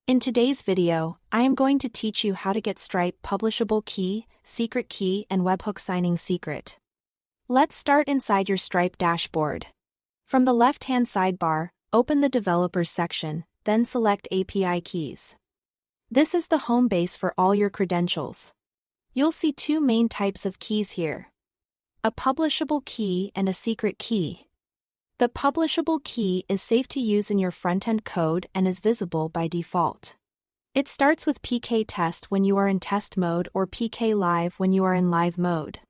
In today's video, I am going to teach you how to get Stripe Publishable Key, Secret Key, and Webhook Signing Secret. Let's start inside your Stripe dashboard. From the left-hand sidebar, open the Developers section, then select API Keys. This is the home base for all your credentials. You'll see two main types of keys here: a publishable key and a secret key. The publishable key is safe to use in your front-end code and is visible by default. It starts with PK test when you are in test mode or PK live when you are in live mode.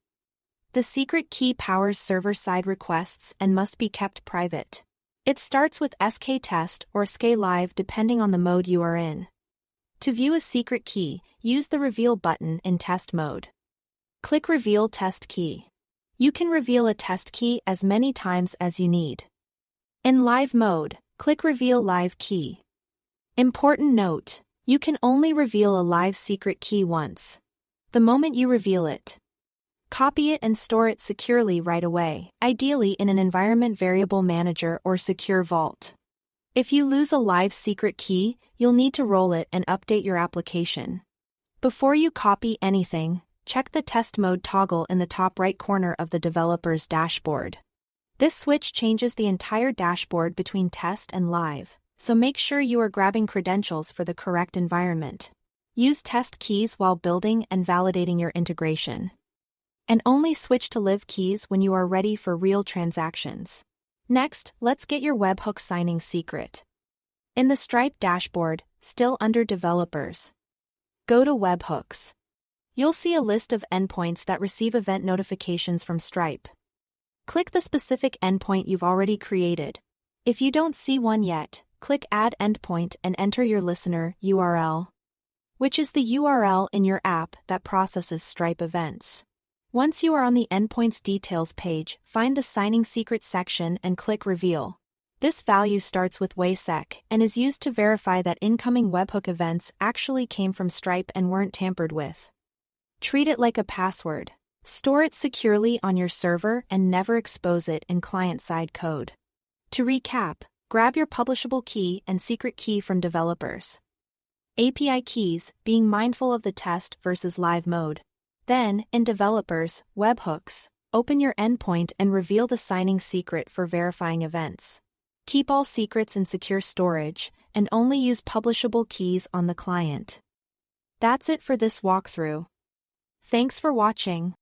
The secret key powers server-side requests and must be kept private. It starts with SK test or SK live depending on the mode you are in. To view a secret key, use the Reveal button in test mode. Click Reveal Test Key. You can reveal a test key as many times as you need. In live mode, click Reveal Live Key. Important note: you can only reveal a live secret key once. The moment you reveal it, copy it and store it securely right away, ideally in an environment variable manager or secure vault. If you lose a live secret key, you'll need to roll it and update your application. Before you copy anything, check the test mode toggle in the top right corner of the developer's dashboard. This switch changes the entire dashboard between test and live, so make sure you are grabbing credentials for the correct environment. Use test keys while building and validating your integration. And only switch to live keys when you are ready for real transactions. Next, let's get your Webhook signing secret. In the Stripe dashboard, still under Developers, go to Webhooks. You'll see a list of endpoints that receive event notifications from Stripe. Click the specific endpoint you've already created. If you don't see one yet, click Add Endpoint and enter your listener URL, which is the URL in your app that processes Stripe events. Once you are on the Endpoints Details page, find the Signing Secret section and click Reveal. This value starts with WASEC and is used to verify that incoming Webhook events actually came from Stripe and weren't tampered with. Treat it like a password. Store it securely on your server and never expose it in client-side code. To recap, grab your publishable key and secret key from Developers. API keys, being mindful of the test versus live mode. Then, in Developers, Webhooks, open your endpoint and reveal the signing secret for verifying events. Keep all secrets in secure storage, and only use publishable keys on the client. That's it for this walkthrough. Thanks for watching.